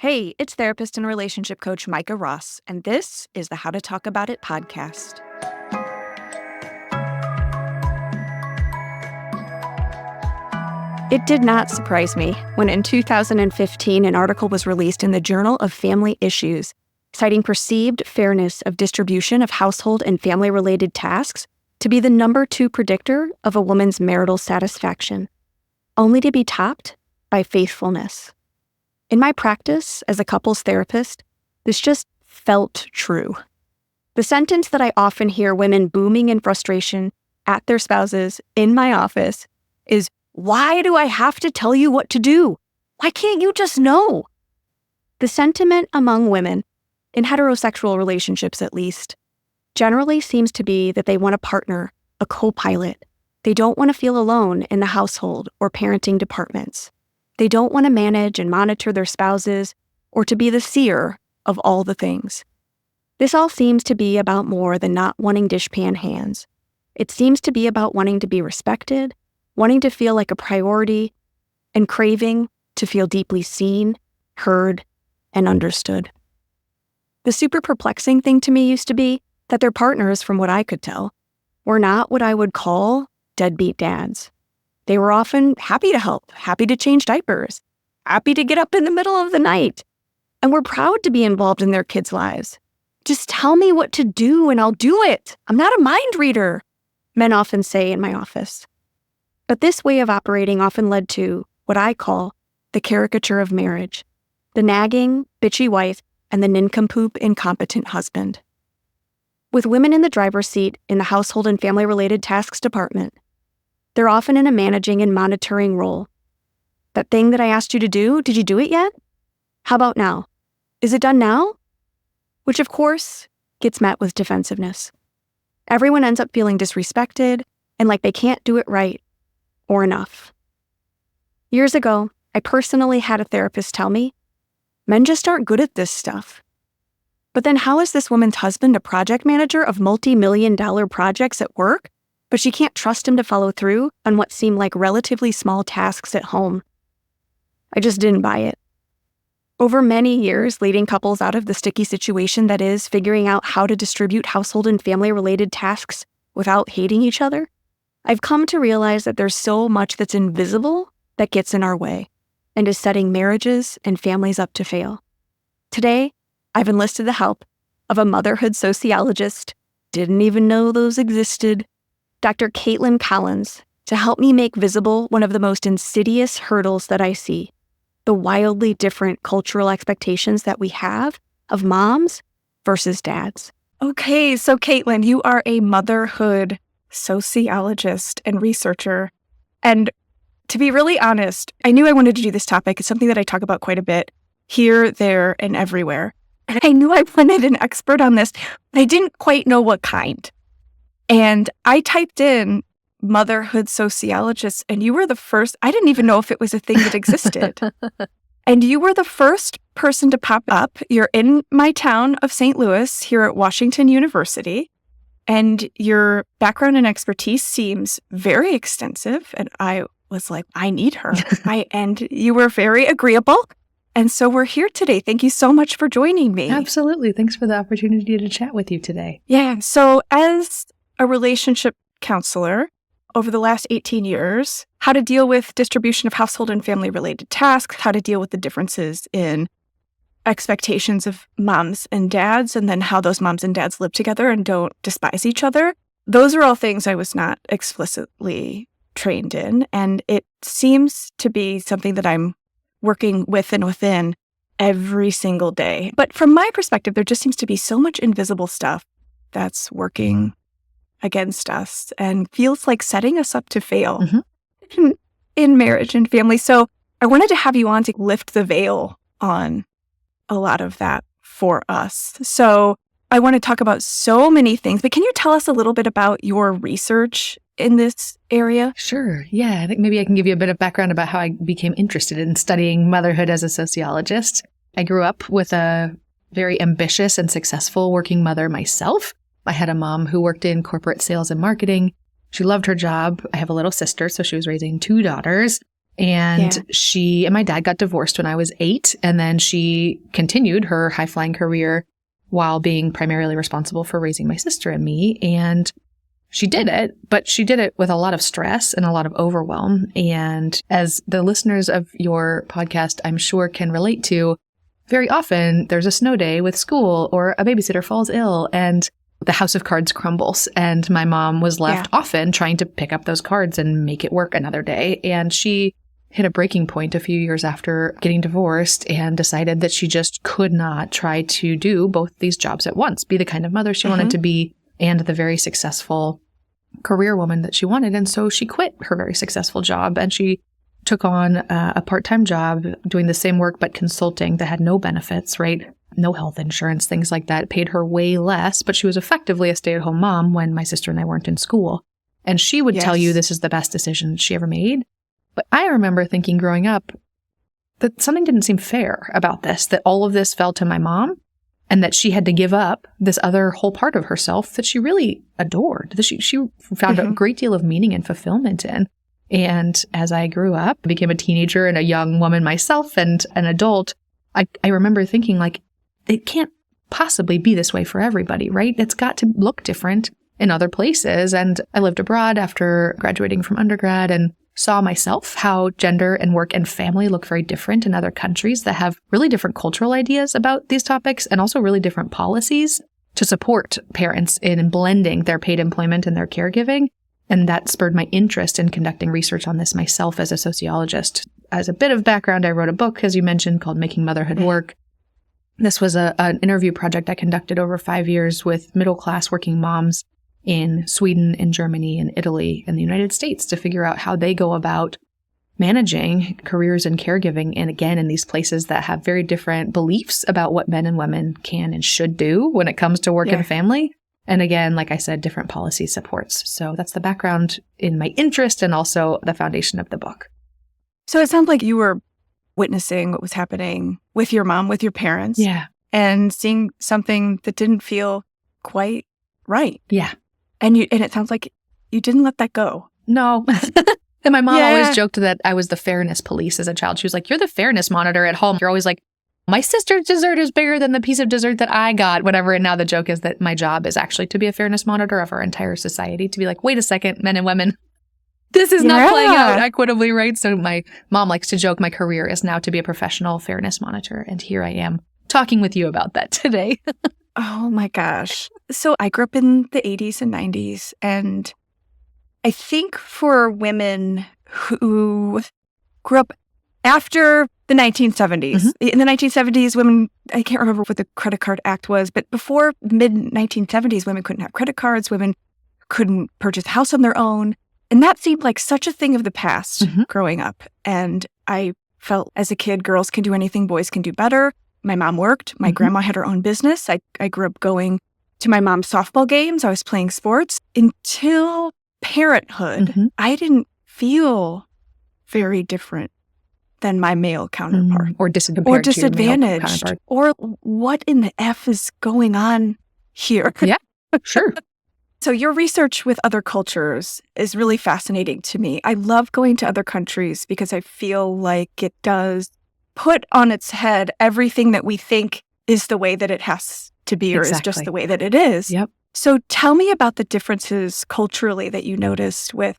Hey, it's therapist and relationship coach Micah Ross, and this is the How to Talk About It podcast. It did not surprise me when in 2015 an article was released in the Journal of Family Issues citing perceived fairness of distribution of household and family-related tasks to be the number 2 predictor of a woman's marital satisfaction, only to be topped by faithfulness. In my practice as a couples therapist, this just felt true. The sentence that I often hear women booming in frustration at their spouses in my office is, "Why do I have to tell you what to do? Why can't you just know?" The sentiment among women, in heterosexual relationships at least, generally seems to be that they want a partner, a co-pilot. They don't want to feel alone in the household or parenting departments. They don't want to manage and monitor their spouses or to be the seer of all the things. This all seems to be about more than not wanting dishpan hands. It seems to be about wanting to be respected, wanting to feel like a priority, and craving to feel deeply seen, heard, and understood. The super perplexing thing to me used to be that their partners, from what I could tell, were not what I would call deadbeat dads. They were often happy to help, happy to change diapers, happy to get up in the middle of the night, and were proud to be involved in their kids' lives. "Just tell me what to do and I'll do it. I'm not a mind reader," men often say in my office. But this way of operating often led to what I call the caricature of marriage, the nagging, bitchy wife and the nincompoop, incompetent husband. With women in the driver's seat in the household and family-related tasks department, they're often in a managing and monitoring role. "That thing that I asked you to do, did you do it yet? How about now? Is it done now?" Which, of course, gets met with defensiveness. Everyone ends up feeling disrespected and like they can't do it right or enough. Years ago, I personally had a therapist tell me, "Men just aren't good at this stuff." But then how is this woman's husband a project manager of multi-million-dollar projects at work, but she can't trust him to follow through on what seem like relatively small tasks at home? I just didn't buy it. Over many years, leading couples out of the sticky situation that is figuring out how to distribute household and family-related tasks without hating each other, I've come to realize that there's so much that's invisible that gets in our way and is setting marriages and families up to fail. Today, I've enlisted the help of a motherhood sociologist, didn't even know those existed, Dr. Caitlyn Collins, to help me make visible one of the most insidious hurdles that I see, the wildly different cultural expectations that we have of moms versus dads. Okay, so Caitlyn, you are a motherhood sociologist and researcher. And to be really honest, I knew I wanted to do this topic. It's something that I talk about quite a bit, here, there, and everywhere. And I knew I wanted an expert on this, but I didn't quite know what kind. And I typed in motherhood sociologist, and you were the first. I didn't even know if it was a thing that existed. And you were the first person to pop up. You're in my town of St. Louis here at Washington University, and your background and expertise seems very extensive. And I was like, I need her. And you were very agreeable. And so we're here today. Thank you so much for joining me. Absolutely. Thanks for the opportunity to chat with you today. Yeah. So as a relationship counselor over the last 18 years, how to deal with distribution of household and family-related tasks, how to deal with the differences in expectations of moms and dads, and then how those moms and dads live together and don't despise each other. Those are all things I was not explicitly trained in. And it seems to be something that I'm working with and within every single day. But from my perspective, there just seems to be so much invisible stuff that's working against us and feels like setting us up to fail in marriage and family. So I wanted to have you on to lift the veil on a lot of that for us. So I want to talk about so many things, but can you tell us a little bit about your research in this area? Sure. Yeah. I think maybe I can give you a bit of background about how I became interested in studying motherhood as a sociologist. I grew up with a very ambitious and successful working mother myself. I had a mom who worked in corporate sales and marketing. She loved her job. I have a little sister, so she was raising 2 daughters. And she and my dad got divorced when I was 8. And then she continued her high-flying career while being primarily responsible for raising my sister and me. And she did it, but she did it with a lot of stress and a lot of overwhelm. And as the listeners of your podcast, I'm sure, can relate to, very often there's a snow day with school or a babysitter falls ill and the house of cards crumbles. And my mom was left often trying to pick up those cards and make it work another day. And she hit a breaking point a few years after getting divorced and decided that she just could not try to do both these jobs at once, be the kind of mother she wanted to be and the very successful career woman that she wanted. And so she quit her very successful job and she took on a part-time job doing the same work but consulting that had no benefits, right? No health insurance, things like that. Paid her way less, but she was effectively a stay-at-home mom when my sister and I weren't in school. And she would tell you this is the best decision she ever made. But I remember thinking growing up that something didn't seem fair about this, that all of this fell to my mom and that she had to give up this other whole part of herself that she really adored, that she found a great deal of meaning and fulfillment in. And as I grew up, I became a teenager and a young woman myself and an adult, I remember thinking like, it can't possibly be this way for everybody, right? It's got to look different in other places. And I lived abroad after graduating from undergrad and saw myself how gender and work and family look very different in other countries that have really different cultural ideas about these topics and also really different policies to support parents in blending their paid employment and their caregiving. And that spurred my interest in conducting research on this myself as a sociologist. As a bit of background, I wrote a book, as you mentioned, called Making Motherhood Work. This was an interview project I conducted over 5 years with middle-class working moms in Sweden, in Germany, in Italy, and the United States to figure out how they go about managing careers and caregiving. And again, in these places that have very different beliefs about what men and women can and should do when it comes to work and family. And again, like I said, different policy supports. So that's the background in my interest and also the foundation of the book. So it sounds like you were witnessing what was happening with your mom, with your parents. Yeah. And seeing something that didn't feel quite right. Yeah. And it sounds like you didn't let that go. No. And my mom always joked that I was the fairness police as a child. She was like, you're the fairness monitor at home. You're always like, my sister's dessert is bigger than the piece of dessert that I got, whatever. And now the joke is that my job is actually to be a fairness monitor of our entire society, to be like, wait a second, men and women, this is not playing out equitably, right? So my mom likes to joke my career is now to be a professional fairness monitor. And here I am talking with you about that today. Oh my gosh. So I grew up in the 80s and 90s. And I think for women who grew up after the 1970s, in the 1970s, women, I can't remember what the Credit Card Act was, but before mid-1970s, women couldn't have credit cards, women couldn't purchase a house on their own. And that seemed like such a thing of the past growing up. And I felt as a kid, girls can do anything, boys can do better. My mom worked. My grandma had her own business. I grew up going to my mom's softball games. I was playing sports. Until parenthood, I didn't feel very different than my male counterpart. Or disadvantaged. Or what in the F is going on here? Yeah, sure. So your research with other cultures is really fascinating to me. I love going to other countries because I feel like it does put on its head everything that we think is the way that it has to be or is just the way that it is. Yep. So tell me about the differences culturally that you noticed with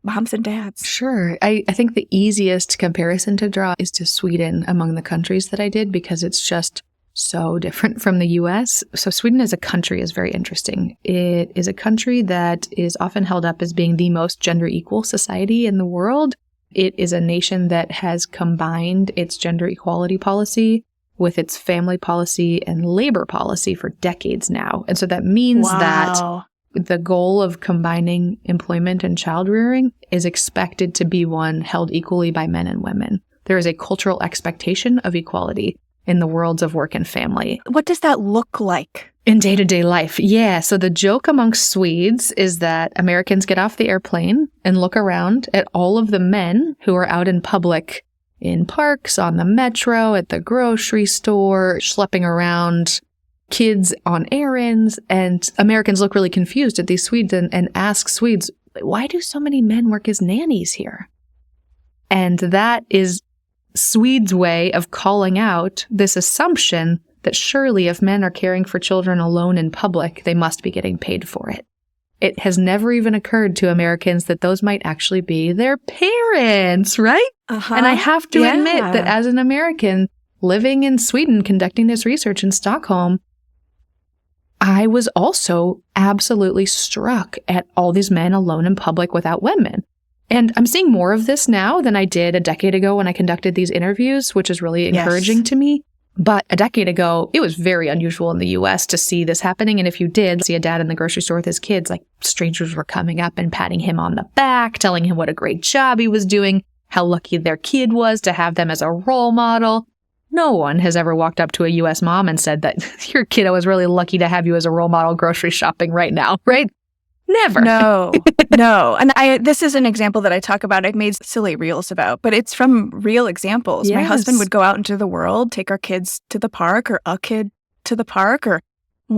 moms and dads. Sure. I think the easiest comparison to draw is to Sweden among the countries that I did because it's just so different from the U.S. So Sweden as a country is very interesting. It is a country that is often held up as being the most gender equal society in the world. It is a nation that has combined its gender equality policy with its family policy and labor policy for decades now. And so that means that the goal of combining employment and child rearing is expected to be one held equally by men and women. There is a cultural expectation of equality in the worlds of work and family. What does that look like? In day-to-day life, yeah. So the joke amongst Swedes is that Americans get off the airplane and look around at all of the men who are out in public, in parks, on the metro, at the grocery store, schlepping around kids on errands. And Americans look really confused at these Swedes and ask Swedes, why do so many men work as nannies here? And that is Swedes' way of calling out this assumption that surely if men are caring for children alone in public, they must be getting paid for it. It has never even occurred to Americans that those might actually be their parents, right? And I have to admit that as an American living in Sweden, conducting this research in Stockholm, I was also absolutely struck at all these men alone in public without women. And I'm seeing more of this now than I did a decade ago when I conducted these interviews, which is really encouraging to me. But a decade ago, it was very unusual in the US to see this happening. And if you did see a dad in the grocery store with his kids, like strangers were coming up and patting him on the back, telling him what a great job he was doing, how lucky their kid was to have them as a role model. No one has ever walked up to a US mom and said that your kiddo is really lucky to have you as a role model grocery shopping right now, right? Never. No. And this is an example that I talk about. I've made silly reels about, but it's from real examples. Yes. My husband would go out into the world, take our kids to the park or a kid to the park or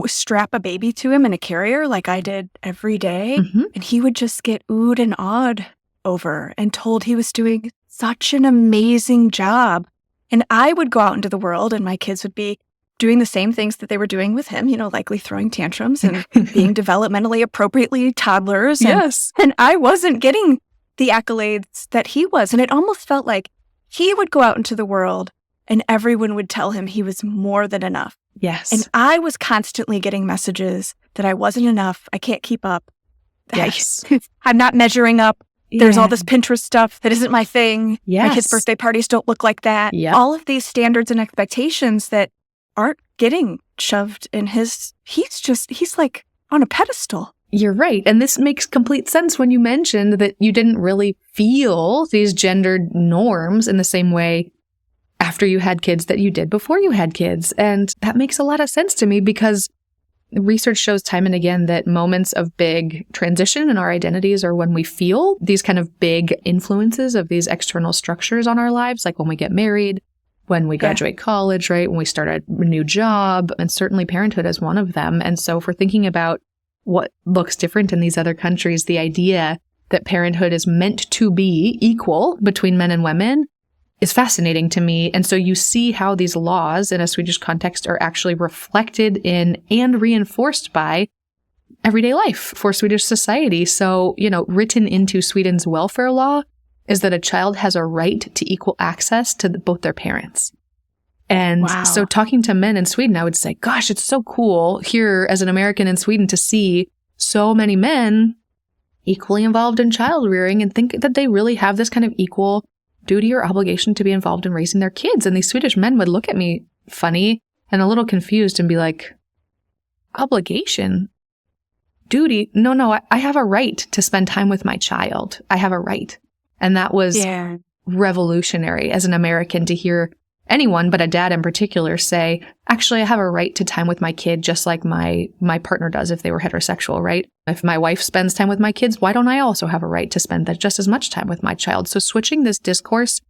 strap a baby to him in a carrier like I did every day. And he would just get oohed and awed over and told he was doing such an amazing job. And I would go out into the world and my kids would be doing the same things that they were doing with him, likely throwing tantrums and being developmentally appropriately toddlers. And I wasn't getting the accolades that he was. And it almost felt like he would go out into the world and everyone would tell him he was more than enough. Yes. And I was constantly getting messages that I wasn't enough. I can't keep up. Yes. I'm not measuring up. There's all this Pinterest stuff that isn't my thing. Yes. My kids' birthday parties don't look like that. All of these standards and expectations that aren't getting shoved in he's like on a pedestal. You're right. And this makes complete sense when you mentioned that you didn't really feel these gendered norms in the same way after you had kids that you did before you had kids. And that makes a lot of sense to me because research shows time and again that moments of big transition in our identities are when we feel these kind of big influences of these external structures on our lives, like when we get married, when we graduate college, right? When we start a new job, and certainly parenthood is one of them. And so if we're thinking about what looks different in these other countries, the idea that parenthood is meant to be equal between men and women is fascinating to me. And so you see how these laws in a Swedish context are actually reflected in and reinforced by everyday life for Swedish society. So, written into Sweden's welfare law is that a child has a right to equal access to both their parents. And so talking to men in Sweden, I would say, gosh, it's so cool here as an American in Sweden to see so many men equally involved in child rearing and think that they really have this kind of equal duty or obligation to be involved in raising their kids. And these Swedish men would look at me funny and a little confused and be like, obligation? Duty? No, I have a right to spend time with my child. I have a right. And that was revolutionary as an American to hear anyone, but a dad in particular, say, actually, I have a right to time with my kid just like my partner does if they were heterosexual, right? If my wife spends time with my kids, why don't I also have a right to spend that just as much time with my child? So switching this discourse,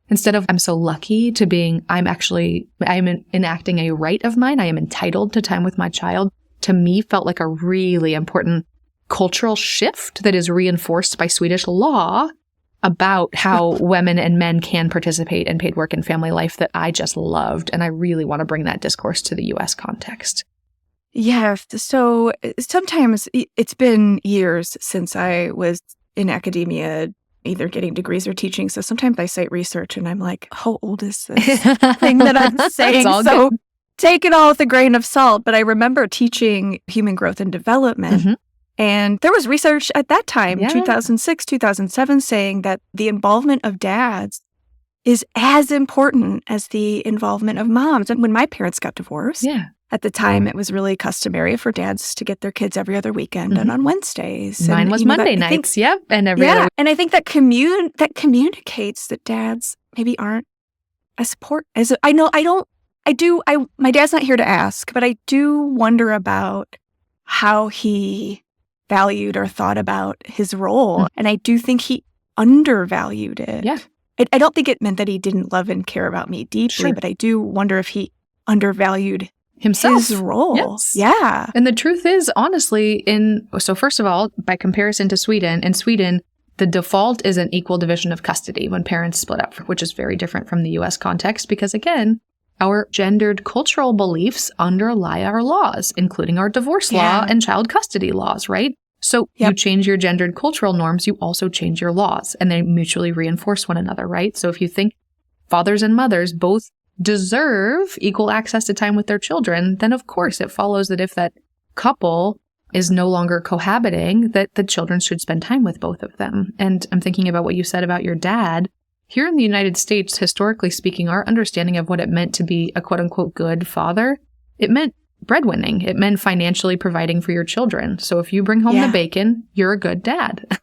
instead of I'm so lucky to being, I'm enacting a right of mine, I am entitled to time with my child, to me felt like a really important cultural shift that is reinforced by Swedish law about how women and men can participate in paid work and family life that I just loved. And I really want to bring that discourse to the U.S. context. Yeah. So sometimes it's been years since I was in academia, either getting degrees or teaching. So sometimes I cite research and I'm like, how old is this thing that I'm saying? So take it all with a grain of salt. But I remember teaching human growth and development. And there was research at that time, 2006, 2007, saying that the involvement of dads is as important as the involvement of moms. And when my parents got divorced, at the time, it was really customary for dads to get their kids every other weekend and on Wednesdays. Mine was Monday nights, and every other week. And I think that communicates that dads maybe aren't as support as my dad's not here to ask, but I do wonder about how he valued or thought about his role. And I do think he undervalued it. I don't think it meant that he didn't love and care about me deeply, but I do wonder if he undervalued his role. And the truth is, honestly, so first of all, by comparison to Sweden, in Sweden, the default is an equal division of custody when parents split up, which is very different from the US context because, again, our gendered cultural beliefs underlie our laws, including our divorce law and child custody laws, right? So you change your gendered cultural norms, you also change your laws, and they mutually reinforce one another, right? So if you think fathers and mothers both deserve equal access to time with their children, then of course it follows that if that couple is no longer cohabiting, that the children should spend time with both of them. And I'm thinking about what you said about your dad. Here in the United States, historically speaking, our understanding of what it meant to be a quote-unquote good father, it meant breadwinning. It meant financially providing for your children. So if you bring home the bacon, you're a good dad.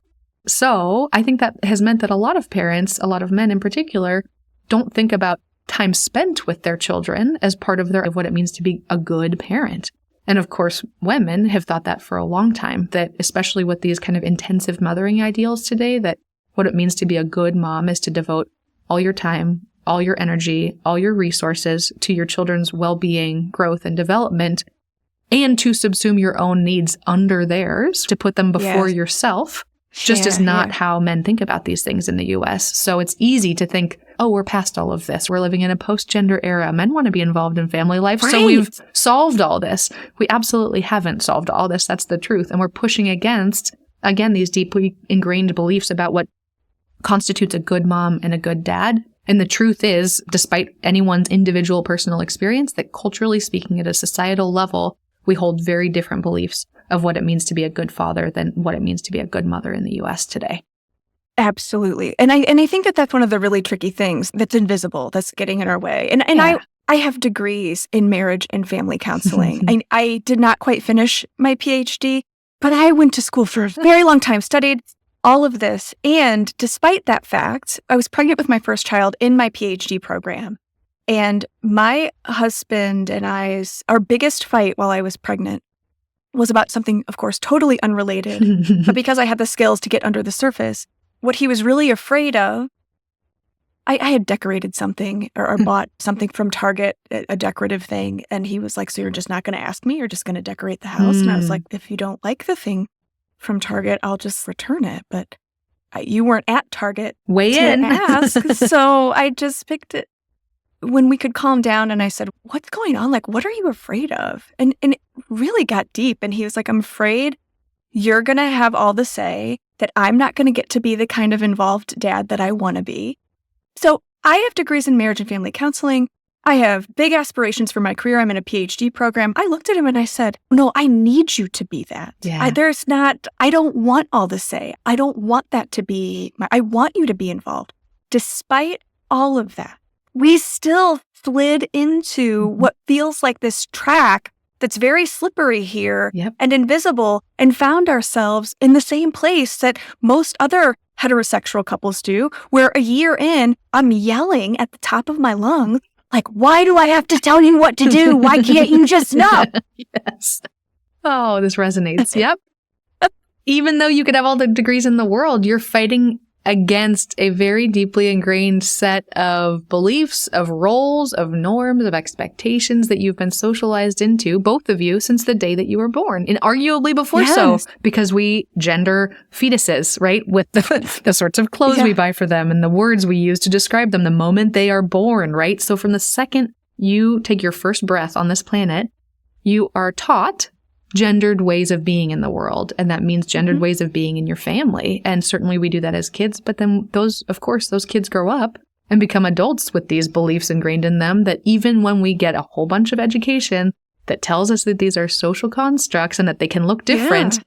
So I think that has meant that a lot of parents, a lot of men in particular, don't think about time spent with their children as part of what it means to be a good parent. And of course, women have thought that for a long time, that especially with these kind of intensive mothering ideals today, that what it means to be a good mom is to devote all your time, all your energy, all your resources to your children's well-being, growth, and development, and to subsume your own needs under theirs, to put them before yourself, just is not how men think about these things in the US. So it's easy to think, oh, we're past all of this. We're living in a post-gender era. Men want to be involved in family life, so we've solved all this. We absolutely haven't solved all this. That's the truth. And we're pushing against, again, these deeply ingrained beliefs about what constitutes a good mom and a good dad. And the truth is, despite anyone's individual personal experience, that culturally speaking at a societal level, we hold very different beliefs of what it means to be a good father than what it means to be a good mother in the US today. Absolutely. And I think that that's one of the really tricky things that's invisible, that's getting in our way. And I have degrees in marriage and family counseling. I did not quite finish my Ph.D., but I went to school for a very long time, studied all of this. And despite that fact, I was pregnant with my first child in my PhD program. And my husband and our biggest fight while I was pregnant was about something, of course, totally unrelated. But because I had the skills to get under the surface, what he was really afraid of, I had decorated something or bought something from Target, a decorative thing. And he was like, so you're just not going to ask me? You're just going to decorate the house? And I was like, if you don't like the thing from Target, I'll just return it. But you weren't at Target to ask. So I just picked it when we could calm down. And I said, what's going on? Like, what are you afraid of? And it really got deep. And he was like, I'm afraid you're going to have all the say, that I'm not going to get to be the kind of involved dad that I want to be. So I have degrees in marriage and family counseling. I have big aspirations for my career. I'm in a PhD program. I looked at him and I said, no, I need you to be that. Yeah. I don't want all the say. I don't want that to be, I want you to be involved. Despite all of that, we still slid into what feels like this track that's very slippery here and invisible, and found ourselves in the same place that most other heterosexual couples do, where a year in, I'm yelling at the top of my lungs, like, why do I have to tell you what to do? Why can't you just know? Yes. Oh, this resonates. Yep. Even though you could have all the degrees in the world, you're fighting against a very deeply ingrained set of beliefs, of roles, of norms, of expectations that you've been socialized into, both of you, since the day that you were born, and arguably before so, because we gender fetuses, right? With the sorts of clothes we buy for them and the words we use to describe them the moment they are born, right? So from the second you take your first breath on this planet, you are taught gendered ways of being in the world. And that means gendered ways of being in your family. And certainly we do that as kids. But then those kids grow up and become adults with these beliefs ingrained in them, that even when we get a whole bunch of education that tells us that these are social constructs and that they can look different,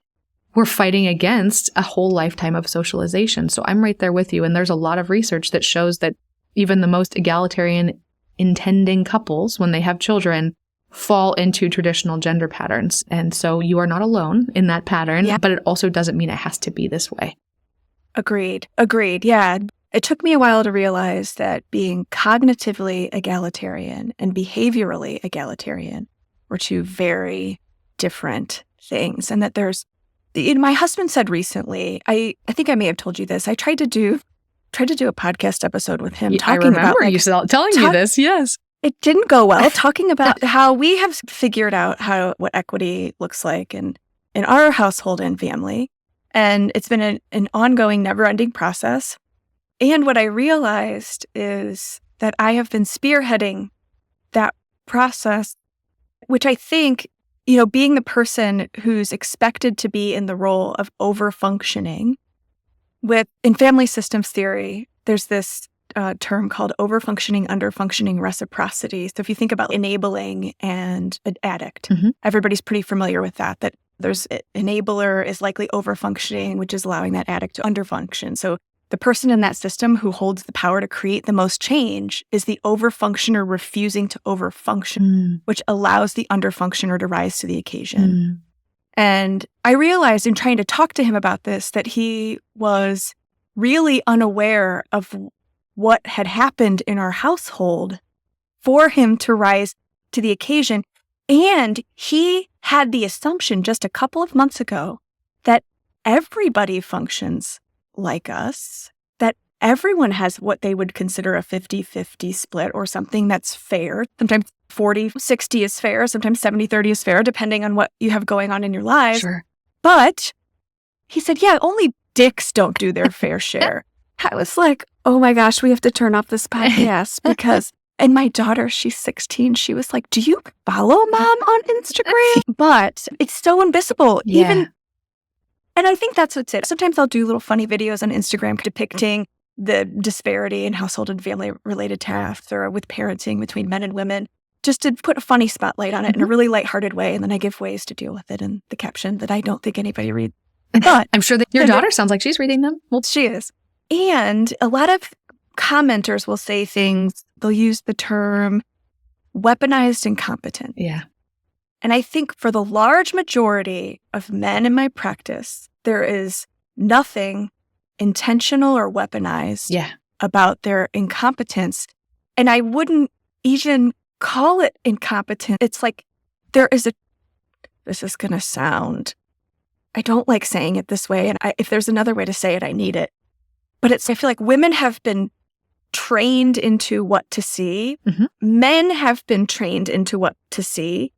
we're fighting against a whole lifetime of socialization. So I'm right there with you. And there's a lot of research that shows that even the most egalitarian intending couples, when they have children, fall into traditional gender patterns. And so you are not alone in that pattern, but it also doesn't mean it has to be this way. Agreed. Yeah. It took me a while to realize that being cognitively egalitarian and behaviorally egalitarian were two very different things. And that my husband said recently, I think I may have told you this, I tried to do a podcast episode with him talking about... I remember you telling me this, yes. It didn't go well, talking about how we have figured out what equity looks like in our household and family. And it's been an ongoing, never-ending process. And what I realized is that I have been spearheading that process, which I think, being the person who's expected to be in the role of over-functioning. In family systems theory, there's this term called over-functioning, under-functioning reciprocity. So if you think about enabling and an addict, everybody's pretty familiar with that there's enabler is likely over-functioning, which is allowing that addict to under-function. So the person in that system who holds the power to create the most change is the over-functioner refusing to over-function, which allows the under-functioner to rise to the occasion. And I realized in trying to talk to him about this that he was really unaware of what had happened in our household for him to rise to the occasion. And he had the assumption just a couple of months ago that everybody functions like us, that everyone has what they would consider a 50-50 split or something that's fair. Sometimes 40-60 is fair, sometimes 70-30 is fair, depending on what you have going on in your lives. Sure. But he said, yeah, only dicks don't do their fair share. I was like, oh my gosh, we have to turn off this podcast because, and my daughter, she's 16, she was like, do you follow mom on Instagram? But it's so invisible. And I think that's what's it. Sometimes I'll do little funny videos on Instagram depicting the disparity in household and family related tasks or with parenting between men and women, just to put a funny spotlight on it in a really lighthearted way. And then I give ways to deal with it in the caption that I don't think anybody reads. But I'm sure that your daughter sounds like she's reading them. Well, she is. And a lot of commenters will say things, they'll use the term weaponized incompetent. Yeah. And I think for the large majority of men in my practice, there is nothing intentional or weaponized about their incompetence. And I wouldn't even call it incompetent. It's like this is going to sound, I don't like saying it this way. And if there's another way to say it, I need it. But I feel like women have been trained into what to see. Men have been trained into what to see.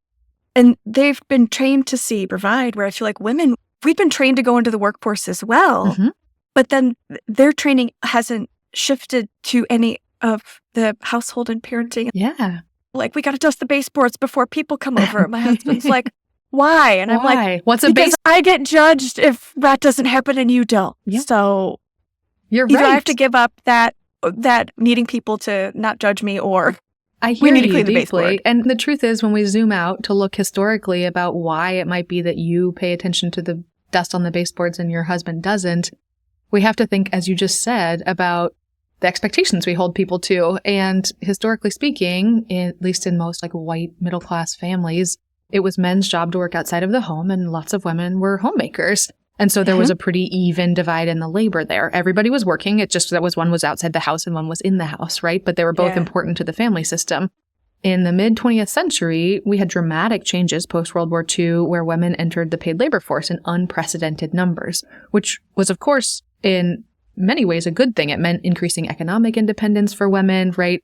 And they've been trained to see, provide, where I feel like women, we've been trained to go into the workforce as well. But then their training hasn't shifted to any of the household and parenting. Yeah. Like, we got to dust the baseboards before people come over. My husband's like, why? And I'm like, what's a because I get judged if that doesn't happen and you don't. Yep. So you're either right. I have to give up that needing people to not judge me, or I hear we need to you clean the deeply. baseboard. And the truth is, when we zoom out to look historically about why it might be that you pay attention to the dust on the baseboards and your husband doesn't, we have to think, as you just said, about the expectations we hold people to. And historically speaking, at least in most like white middle-class families, it was men's job to work outside of the home, and lots of women were homemakers. And so there was a pretty even divide in the labor there. Everybody was working. It just that one was outside the house and one was in the house, right? But they were both important to the family system. In the mid-20th century, we had dramatic changes post-World War II where women entered the paid labor force in unprecedented numbers, which was, of course, in many ways a good thing. It meant increasing economic independence for women, right?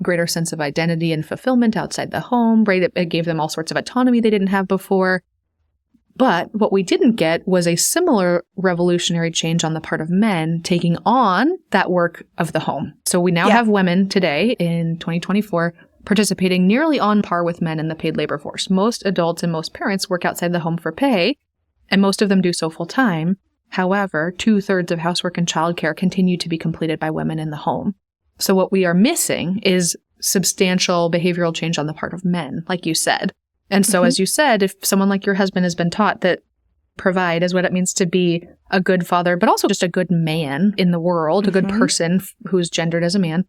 Greater sense of identity and fulfillment outside the home, right? It gave them all sorts of autonomy they didn't have before. But what we didn't get was a similar revolutionary change on the part of men taking on that work of the home. So we now have women today in 2024 participating nearly on par with men in the paid labor force. Most adults and most parents work outside the home for pay, and most of them do so full time. However, 2/3 of housework and childcare continue to be completed by women in the home. So what we are missing is substantial behavioral change on the part of men, like you said. And so, as you said, if someone like your husband has been taught that provide is what it means to be a good father, but also just a good man in the world, a good person who's gendered as a man,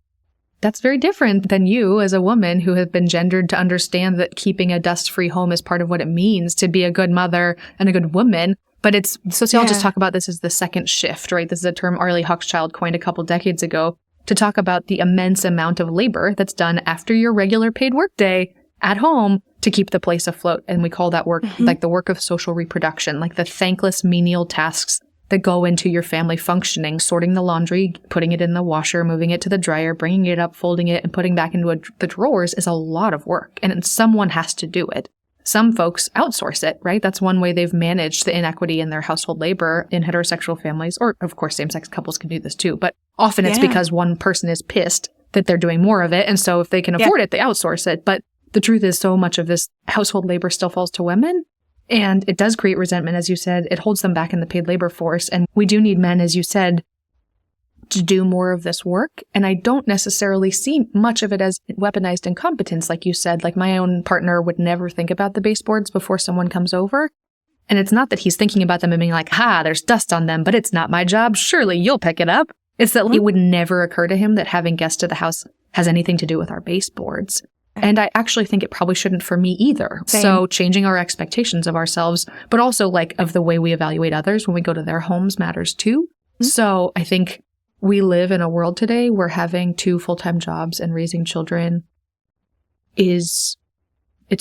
that's very different than you as a woman who have been gendered to understand that keeping a dust-free home is part of what it means to be a good mother and a good woman. But sociologists talk about this as the second shift, right? This is a term Arlie Hochschild coined a couple decades ago to talk about the immense amount of labor that's done after your regular paid workday at home to keep the place afloat. And we call that work like the work of social reproduction, like the thankless menial tasks that go into your family functioning, sorting the laundry, putting it in the washer, moving it to the dryer, bringing it up, folding it, and putting back into the drawers is a lot of work. And someone has to do it. some folks outsource it, right? That's one way they've managed the inequity in their household labor in heterosexual families, or of course, same-sex couples can do this too. But often it's because one person is pissed that they're doing more of it. And so if they can afford it, they outsource it. But the truth is so much of this household labor still falls to women. And it does create resentment, as you said. It holds them back in the paid labor force. And we do need men, as you said, to do more of this work. And I don't necessarily see much of it as weaponized incompetence, like you said. Like my own partner would never think about the baseboards before someone comes over. And it's not that he's thinking about them and being like, there's dust on them, but it's not my job. Surely you'll pick it up. It's that it would never occur to him that having guests to the house has anything to do with our baseboards. And I actually think it probably shouldn't for me either. Same. So changing our expectations of ourselves, but also like of the way we evaluate others when we go to their homes matters too. Mm-hmm. So I think we live in a world today where having 2 full-time jobs and raising children it's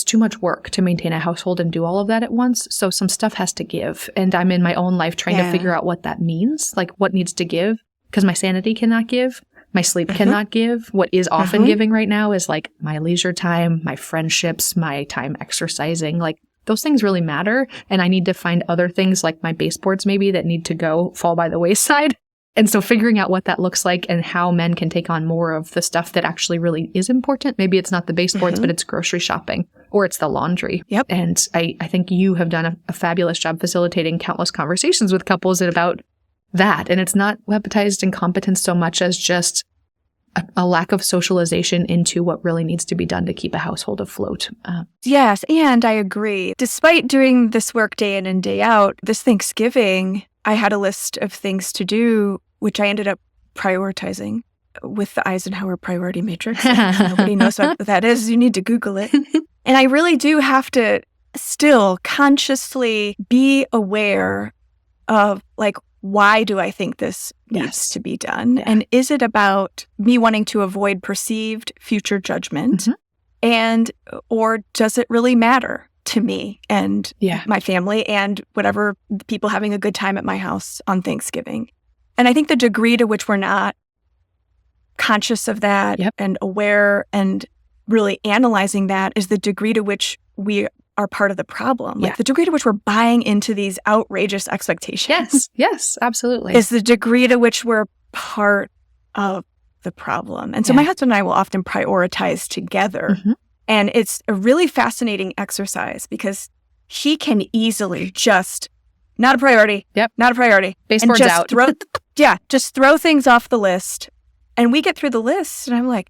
too much work to maintain a household and do all of that at once. So some stuff has to give. And I'm in my own life trying to figure out what that means, like what needs to give, because my sanity cannot give. My sleep cannot give. What is often giving right now is like my leisure time, my friendships, my time exercising. Like those things really matter. And I need to find other things like my baseboards maybe that need to fall by the wayside. And so figuring out what that looks like and how men can take on more of the stuff that actually really is important. Maybe it's not the baseboards, but it's grocery shopping or it's the laundry. Yep. And I think you have done a fabulous job facilitating countless conversations with couples about that. And it's not weaponized incompetence so much as just a lack of socialization into what really needs to be done to keep a household afloat. Yes, and I agree. Despite doing this work day in and day out, this Thanksgiving, I had a list of things to do, which I ended up prioritizing with the Eisenhower priority matrix. Nobody knows what that is. You need to Google it. And I really do have to still consciously be aware of like, why do I think this needs to be done? And is it about me wanting to avoid perceived future judgment? And, or does it really matter to me and my family and whatever people having a good time at my house on Thanksgiving? And I think the degree to which we're not conscious of that and aware and really analyzing that is the degree to which we are part of the problem. Like the degree to which we're buying into these outrageous expectations. Yes, absolutely. Is the degree to which we're part of the problem. And so my husband and I will often prioritize together. And it's a really fascinating exercise because he can easily just, not a priority, not a priority. Baseboards and just out. Just throw things off the list. And we get through the list and I'm like,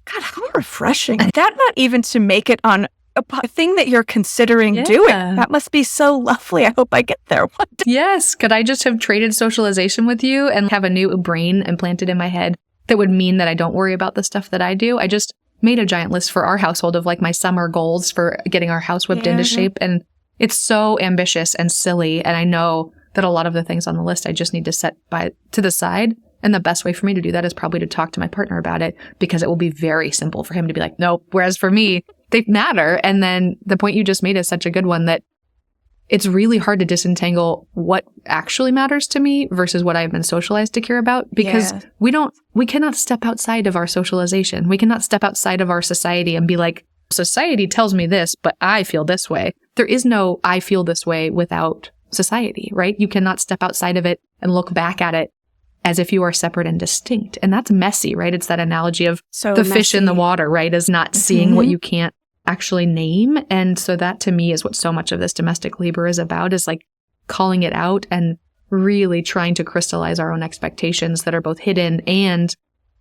God, how refreshing. That not even to make it on a thing that you're considering doing. That must be so lovely. I hope I get there one day. Yes. Could I just have traded socialization with you and have a new brain implanted in my head that would mean that I don't worry about the stuff that I do? I just made a giant list for our household of like my summer goals for getting our house whipped into shape. And it's so ambitious and silly. And I know that a lot of the things on the list I just need to set to the side. And the best way for me to do that is probably to talk to my partner about it because it will be very simple for him to be like, nope. Whereas for me, they matter. And then the point you just made is such a good one that it's really hard to disentangle what actually matters to me versus what I've been socialized to care about because we cannot step outside of our socialization. We cannot step outside of our society and be like, society tells me this, but I feel this way. There is no I feel this way without society, right? You cannot step outside of it and look back at it as if you are separate and distinct. And that's messy, right? It's that analogy of the fish in the water, right? Is not seeing what you can't actually name. And so that to me is what so much of this domestic labor is about, is like calling it out and really trying to crystallize our own expectations that are both hidden and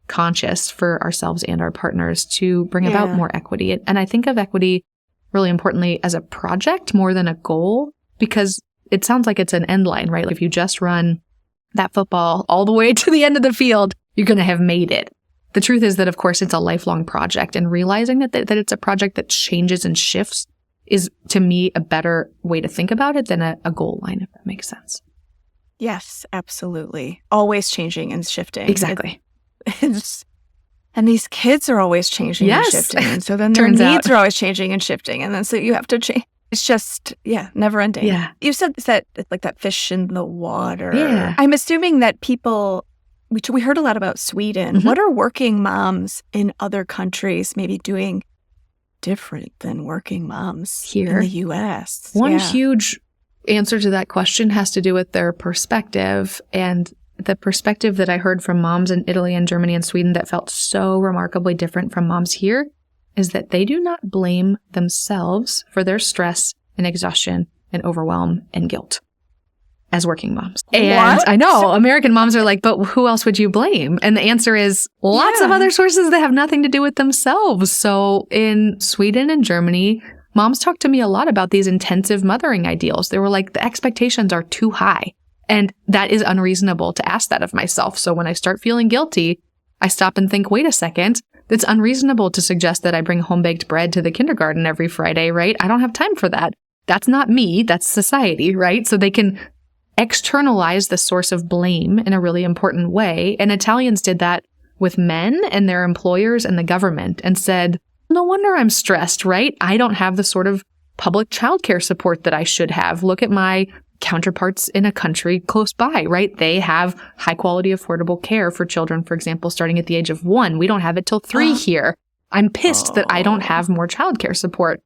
conscious for ourselves and our partners to bring about more equity. And I think of equity really importantly as a project more than a goal, because it sounds like it's an end line, right? Like if you just run that football all the way to the end of the field, you're going to have made it. The truth is that, of course, it's a lifelong project, and realizing that it's a project that changes and shifts is, to me, a better way to think about it than a goal line, if that makes sense. Yes, absolutely. Always changing and shifting. Exactly. And these kids are always changing and shifting. And so then their needs are always changing and shifting. And then so you have to change. It's just, never ending. Yeah. You said that, like that fish in the water. Yeah. I'm assuming that people, we heard a lot about Sweden. Mm-hmm. What are working moms in other countries maybe doing different than working moms Here in the U.S. One huge answer to that question has to do with their perspective. And the perspective that I heard from moms in Italy and Germany and Sweden that felt so remarkably different from moms here is that they do not blame themselves for their stress and exhaustion and overwhelm and guilt as working moms. And I know American moms are like, but who else would you blame? And the answer is lots of other sources that have nothing to do with themselves. So in Sweden and Germany, moms talked to me a lot about these intensive mothering ideals. They were like, the expectations are too high. And that is unreasonable to ask that of myself. So when I start feeling guilty, I stop and think, wait a second, it's unreasonable to suggest that I bring home-baked bread to the kindergarten every Friday, right? I don't have time for that. That's not me. That's society, right? So they can externalize the source of blame in a really important way. And Italians did that with men and their employers and the government and said, no wonder I'm stressed, right? I don't have the sort of public childcare support that I should have. Look at my counterparts in a country close by, right? They have high quality, affordable care for children, for example, starting at the age of 1. We don't have it till 3 here. I'm pissed that I don't have more childcare support.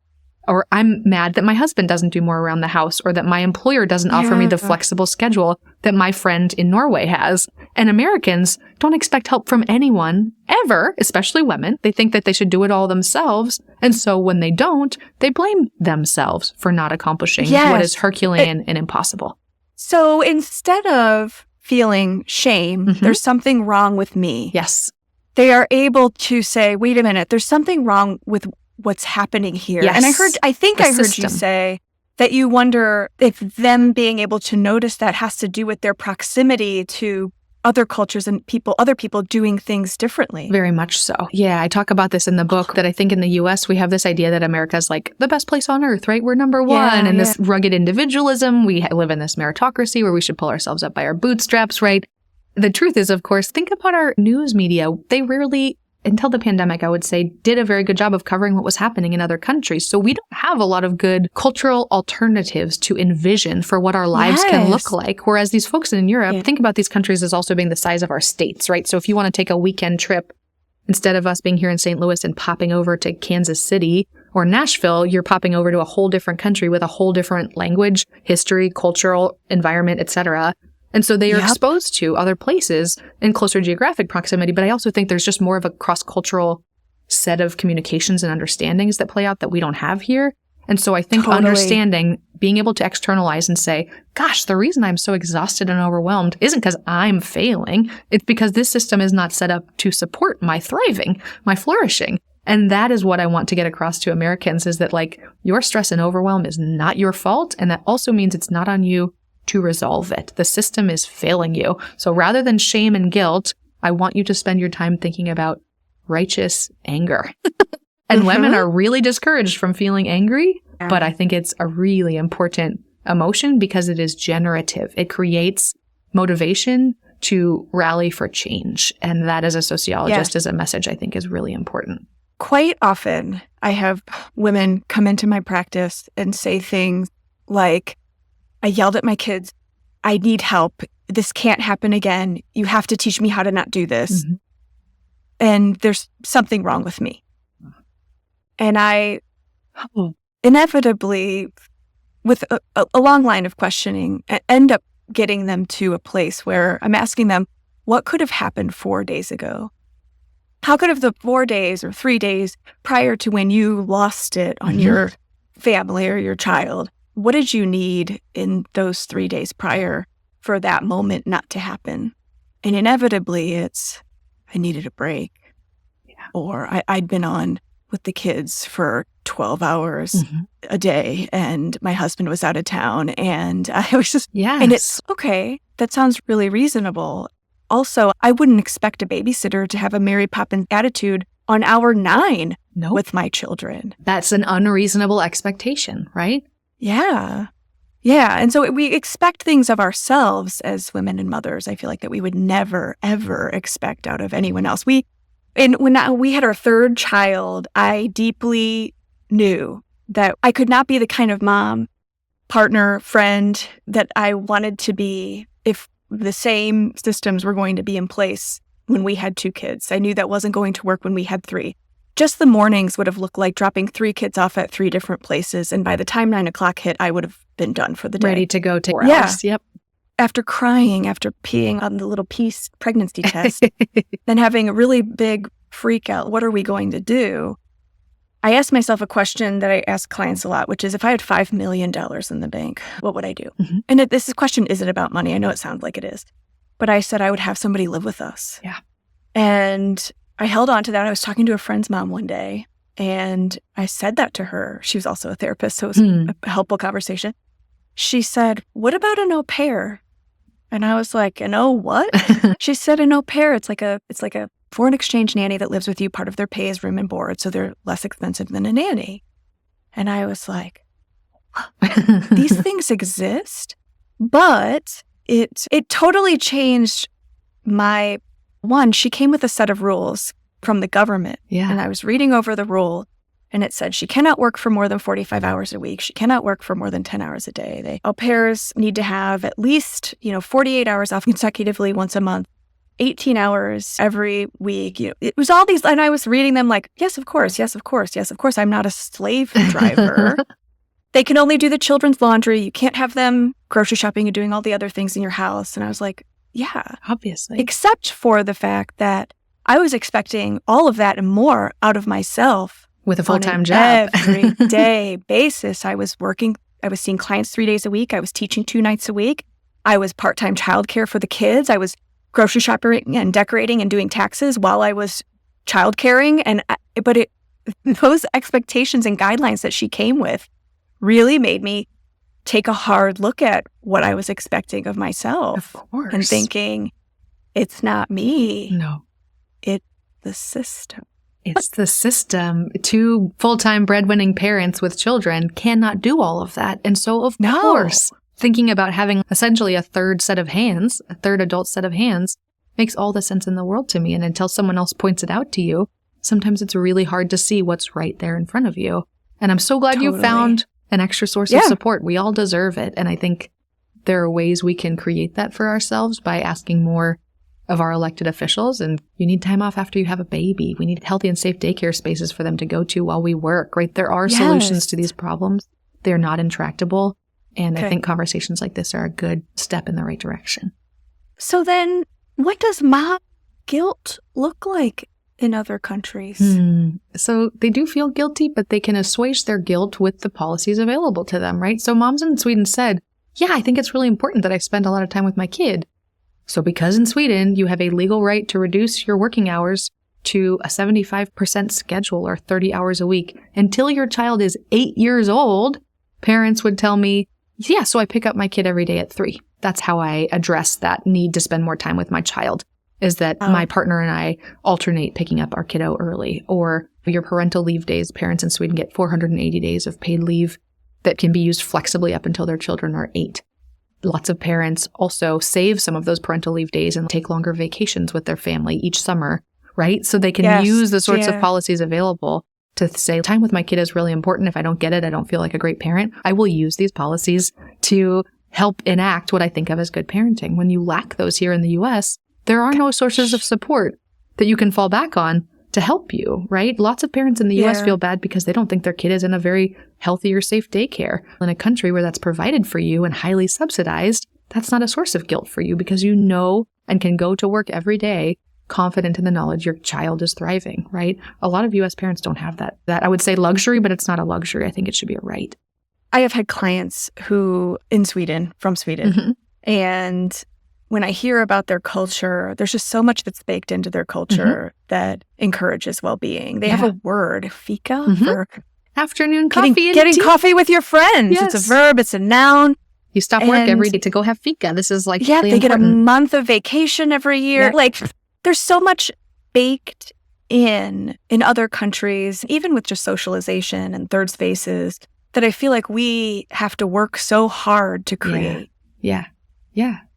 Or I'm mad that my husband doesn't do more around the house, or that my employer doesn't offer me the flexible schedule that my friend in Norway has. And Americans don't expect help from anyone ever, especially women. They think that they should do it all themselves. And so when they don't, they blame themselves for not accomplishing what is Herculean and impossible. So instead of feeling shame, there's something wrong with me. Yes. They are able to say, wait a minute, there's something wrong with what's happening here. Yes. And I think I heard you say that you wonder if them being able to notice that has to do with their proximity to other cultures and other people doing things differently. Very much so. Yeah, I talk about this in the book that I think in the US, we have this idea that America's like the best place on earth, right? We're number one. And this rugged individualism, we live in this meritocracy where we should pull ourselves up by our bootstraps, right? The truth is, of course, think about our news media. They rarely, until the pandemic, I would say, did a very good job of covering what was happening in other countries. So we don't have a lot of good cultural alternatives to envision for what our lives can look like. Whereas these folks in Europe, think about these countries as also being the size of our states, right? So if you want to take a weekend trip, instead of us being here in St. Louis and popping over to Kansas City or Nashville, you're popping over to a whole different country with a whole different language, history, cultural environment, etc. And so they are exposed to other places in closer geographic proximity. But I also think there's just more of a cross-cultural set of communications and understandings that play out that we don't have here. And so I think understanding, being able to externalize and say, gosh, the reason I'm so exhausted and overwhelmed isn't because I'm failing. It's because this system is not set up to support my thriving, my flourishing. And that is what I want to get across to Americans is that like your stress and overwhelm is not your fault. And that also means it's not on you to resolve it. The system is failing you. So rather than shame and guilt, I want you to spend your time thinking about righteous anger. And women are really discouraged from feeling angry, but I think it's a really important emotion because it is generative. It creates motivation to rally for change. And that as a sociologist is a message I think is really important. Quite often, I have women come into my practice and say things like, I yelled at my kids. I need help. This can't happen again. You have to teach me how to not do this. And there's something wrong with me. And I inevitably, with a long line of questioning, end up getting them to a place where I'm asking them, what could have happened 4 days ago? How could have the 4 days or 3 days prior to when you lost it on your family or your child, what did you need in those 3 days prior for that moment not to happen? And inevitably, it's, I needed a break. Or I'd been on with the kids for 12 hours a day, and my husband was out of town, and I was just, and it's, okay, that sounds really reasonable. Also, I wouldn't expect a babysitter to have a Mary Poppins attitude on hour 9 with my children. That's an unreasonable expectation, right? Yeah. And so we expect things of ourselves as women and mothers, I feel like, that we would never, ever expect out of anyone else. When we had our third child, I deeply knew that I could not be the kind of mom, partner, friend that I wanted to be if the same systems were going to be in place when we had 2 kids. I knew that wasn't going to work when we had 3. just the mornings would have looked like dropping 3 kids off at 3 different places. And by the time 9 o'clock hit, I would have been done for the day. Ready to go take 4 hours. Yep. After crying, after peeing on the little pregnancy test, then having a really big freak out, what are we going to do? I asked myself a question that I ask clients a lot, which is, if I had $5 million in the bank, what would I do? Mm-hmm. And this question isn't about money. I know it sounds like it is. But I said I would have somebody live with us. Yeah. And I held on to that. I was talking to a friend's mom one day, and I said that to her. She was also a therapist, so it was a helpful conversation. She said, what about an au pair? And I was like, an what? She said, an au pair. It's like a foreign exchange nanny that lives with you. Part of their pay is room and board, so they're less expensive than a nanny. And I was like, these things exist, but it totally changed my one. She came with a set of rules from the government, and I was reading over the rule, and it said she cannot work for more than 45 hours a week. She cannot work for more than 10 hours a day. Au pairs need to have at least 48 hours off consecutively once a month. 18 hours every week. It was all these, and I was reading them like, yes, of course, yes, of course, yes, of course. I'm not a slave driver. They can only do the children's laundry. You can't have them grocery shopping and doing all the other things in your house. And I was like, yeah. Obviously. Except for the fact that I was expecting all of that and more out of myself. With a full-time job. Every day basis. I was working. I was seeing clients 3 days a week. I was teaching 2 nights a week. I was part-time childcare for the kids. I was grocery shopping and decorating and doing taxes while I was child caring. But those expectations and guidelines that she came with really made me take a hard look at what I was expecting of myself. Of course. And thinking, it's not me. No. It's the system. It's the system. 2 full-time breadwinning parents with children cannot do all of that. And so, of course, thinking about having essentially a third set of hands, a third adult set of hands, makes all the sense in the world to me. And until someone else points it out to you, sometimes it's really hard to see what's right there in front of you. And I'm so glad you found an extra source of support. We all deserve it. And I think there are ways we can create that for ourselves by asking more of our elected officials. And you need time off after you have a baby. We need healthy and safe daycare spaces for them to go to while we work, right? There are solutions to these problems. They're not intractable. And I think conversations like this are a good step in the right direction. So then what does mom guilt look like in other countries? So they do feel guilty, but they can assuage their guilt with the policies available to them, right? So moms in Sweden said, yeah, I think it's really important that I spend a lot of time with my kid. So because in Sweden, you have a legal right to reduce your working hours to a 75% schedule or 30 hours a week until your child is 8 years old, parents would tell me, yeah, so I pick up my kid every day at 3. That's how I address that need to spend more time with my child, is that my partner and I alternate picking up our kiddo early. Or your parental leave days, parents in Sweden get 480 days of paid leave that can be used flexibly up until their children are 8. Lots of parents also save some of those parental leave days and take longer vacations with their family each summer, right? So they can use the sorts of policies available to say, time with my kid is really important. If I don't get it, I don't feel like a great parent. I will use these policies to help enact what I think of as good parenting. When you lack those here in the U.S., there are no sources of support that you can fall back on to help you, right? Lots of parents in the U.S. feel bad because they don't think their kid is in a very healthy or safe daycare. In a country where that's provided for you and highly subsidized, that's not a source of guilt for you because you know and can go to work every day confident in the knowledge your child is thriving, right? A lot of U.S. parents don't have that I would say luxury, but it's not a luxury. I think it should be a right. I have had clients from Sweden, and when I hear about their culture, there's just so much that's baked into their culture that encourages well-being. They have a word, fika, for afternoon coffee. Getting coffee with your friends. Yes. It's a verb, it's a noun. You stop work every day to go have fika. This is like really they important. Get a month of vacation every year. Yeah. Like, there's so much baked in other countries, even with just socialization and third spaces, that I feel like we have to work so hard to create. Yeah.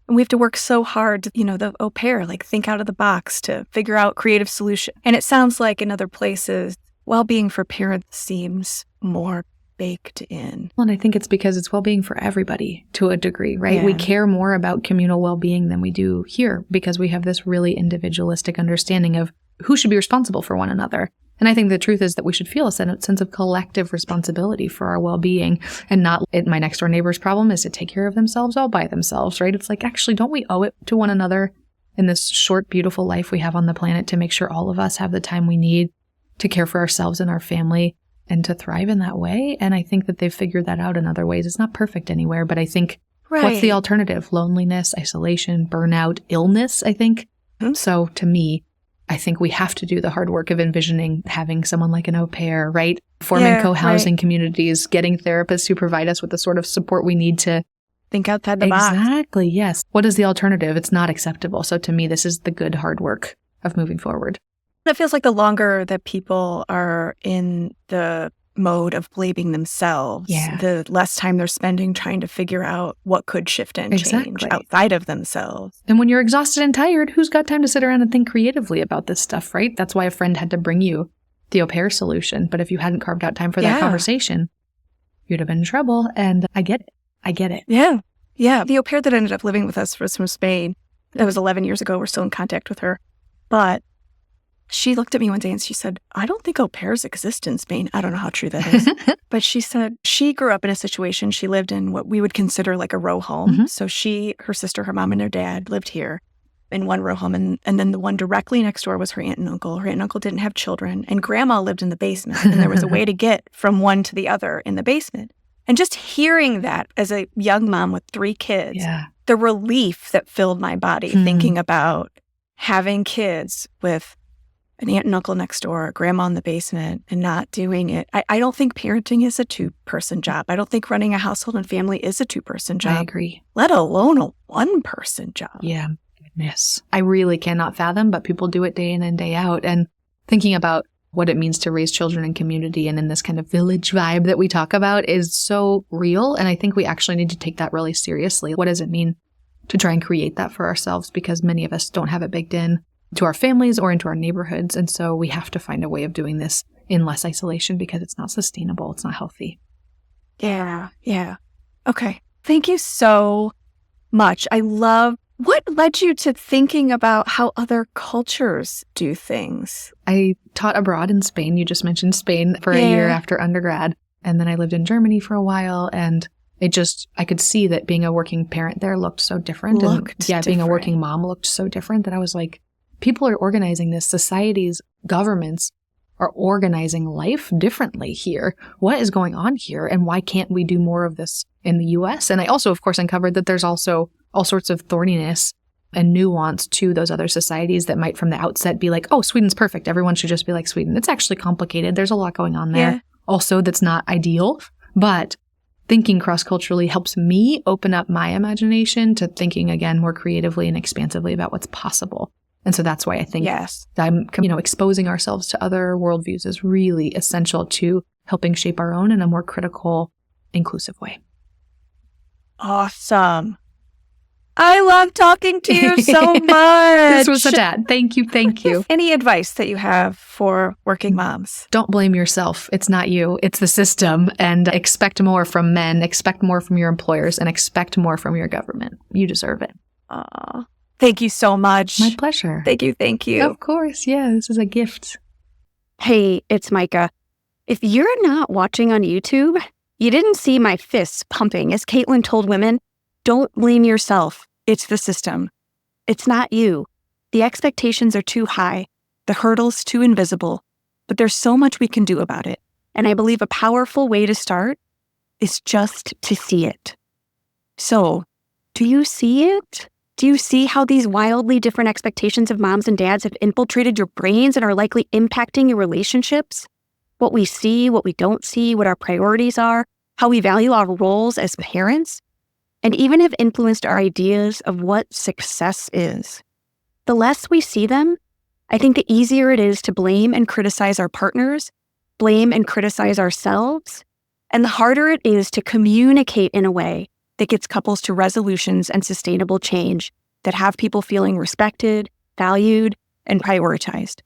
And we have to work so hard to, the au pair, like think out of the box to figure out creative solutions. And it sounds like in other places, well-being for parents seems more baked in. Well, and I think it's because it's well-being for everybody to a degree, right? Yeah. We care more about communal well-being than we do here because we have this really individualistic understanding of who should be responsible for one another. And I think the truth is that we should feel a sense of collective responsibility for our well-being, and not my next door neighbor's problem is to take care of themselves all by themselves, right? It's like, actually, don't we owe it to one another in this short, beautiful life we have on the planet to make sure all of us have the time we need to care for ourselves and our family and to thrive in that way? And I think that they've figured that out in other ways. It's not perfect anywhere, but I think what's the alternative? Loneliness, isolation, burnout, illness, I think. So to me, I think we have to do the hard work of envisioning having someone like an au pair, right? Forming co-housing communities, getting therapists who provide us with the sort of support we need to think outside the box. Exactly, yes. What is the alternative? It's not acceptable. So to me, this is the good hard work of moving forward. It feels like the longer that people are in the mode of blaming themselves, the less time they're spending trying to figure out what could shift and change outside of themselves. And when you're exhausted and tired, who's got time to sit around and think creatively about this stuff, right? That's why a friend had to bring you the au pair solution. But if you hadn't carved out time for that conversation, you'd have been in trouble. And I get it. Yeah. Yeah. The au pair that ended up living with us was from Spain. That was 11 years ago. We're still in contact with her. But she looked at me one day and she said, I don't think au pairs exist in Spain. I don't know how true that is. But she said she grew up in a situation. She lived in what we would consider like a row home. So her sister, her mom, and her dad lived here in one row home. And then the one directly next door was her aunt and uncle. Her aunt and uncle didn't have children. And grandma lived in the basement. And there was a way to get from one to the other in the basement. And just hearing that as a young mom with 3 kids, the relief that filled my body thinking about having kids with an aunt and uncle next door, grandma in the basement, and not doing it. I don't think parenting is a 2-person job. I don't think running a household and family is a 2-person job. I agree. Let alone a 1-person job. Yeah. Goodness. I really cannot fathom, but people do it day in and day out. And thinking about what it means to raise children in community and in this kind of village vibe that we talk about is so real. And I think we actually need to take that really seriously. What does it mean to try and create that for ourselves? Because many of us don't have it baked in to our families or into our neighborhoods. And so we have to find a way of doing this in less isolation because it's not sustainable. It's not healthy. Yeah. Okay. Thank you so much. I love what led you to thinking about how other cultures do things. I taught abroad in Spain. You just mentioned Spain for a year after undergrad. And then I lived in Germany for a while. And I could see that being a working parent there looked so different. Being a working mom looked so different that I was like, people are organizing this. Societies, governments are organizing life differently here. What is going on here? And why can't we do more of this in the US? And I also, of course, uncovered that there's also all sorts of thorniness and nuance to those other societies that might from the outset be like, oh, Sweden's perfect. Everyone should just be like Sweden. It's actually complicated. There's a lot going on there. Also, that's not ideal. But thinking cross-culturally helps me open up my imagination to thinking, again, more creatively and expansively about what's possible. And so that's why I think exposing ourselves to other worldviews is really essential to helping shape our own in a more critical, inclusive way. Awesome. I love talking to you so much. This was a dad. Thank you. Any advice that you have for working moms? Don't blame yourself. It's not you. It's the system. And expect more from men, expect more from your employers, and expect more from your government. You deserve it. Thank you so much. My pleasure. Thank you. Of course. Yeah, this is a gift. Hey, it's Micah. If you're not watching on YouTube, you didn't see my fists pumping as Caitlyn told women, don't blame yourself. It's the system. It's not you. The expectations are too high. The hurdles too invisible. But there's so much we can do about it. And I believe a powerful way to start is just to see it. So, do you see it? Do you see how these wildly different expectations of moms and dads have infiltrated your brains and are likely impacting your relationships? What we see, what we don't see, what our priorities are, how we value our roles as parents, and even have influenced our ideas of what success is. The less we see them, I think the easier it is to blame and criticize our partners, blame and criticize ourselves, and the harder it is to communicate in a way that gets couples to resolutions and sustainable change that have people feeling respected, valued, and prioritized.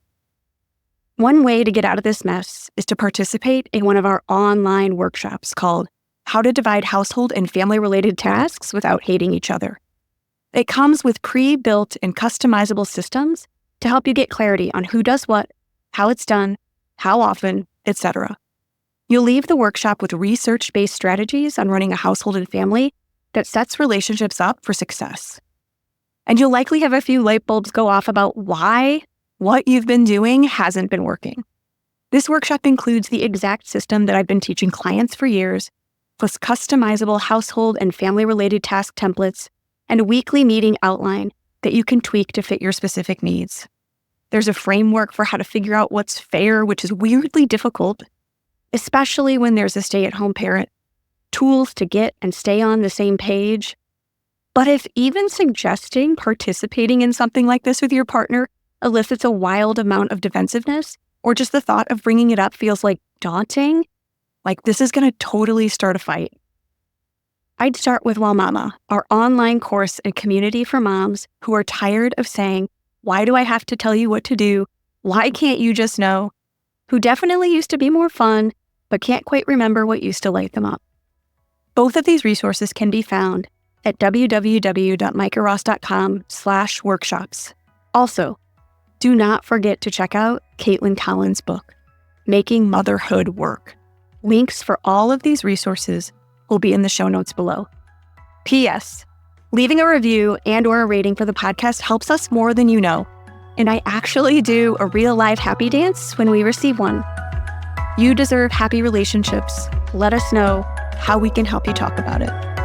One way to get out of this mess is to participate in one of our online workshops called How to Divide Household and Family-Related Tasks Without Hating Each Other. It comes with pre-built and customizable systems to help you get clarity on who does what, how it's done, how often, etc. You'll leave the workshop with research-based strategies on running a household and family that sets relationships up for success. And you'll likely have a few light bulbs go off about why what you've been doing hasn't been working. This workshop includes the exact system that I've been teaching clients for years, plus customizable household and family-related task templates, and a weekly meeting outline that you can tweak to fit your specific needs. There's a framework for how to figure out what's fair, which is weirdly difficult, especially when there's a stay-at-home parent, tools to get and stay on the same page. But if even suggesting participating in something like this with your partner elicits a wild amount of defensiveness, or just the thought of bringing it up feels like daunting, like this is going to totally start a fight, I'd start with Well Mama, our online course and community for moms who are tired of saying, why do I have to tell you what to do? Why can't you just know? Who definitely used to be more fun, but can't quite remember what used to light them up. Both of these resources can be found at www.micahross.com/workshops. Also, do not forget to check out Caitlyn Collins' book, Making Motherhood Work. Links for all of these resources will be in the show notes below. P.S. Leaving a review and/or a rating for the podcast helps us more than you know, and I actually do a real live happy dance when we receive one. You deserve happy relationships. Let us know how we can help you talk about it.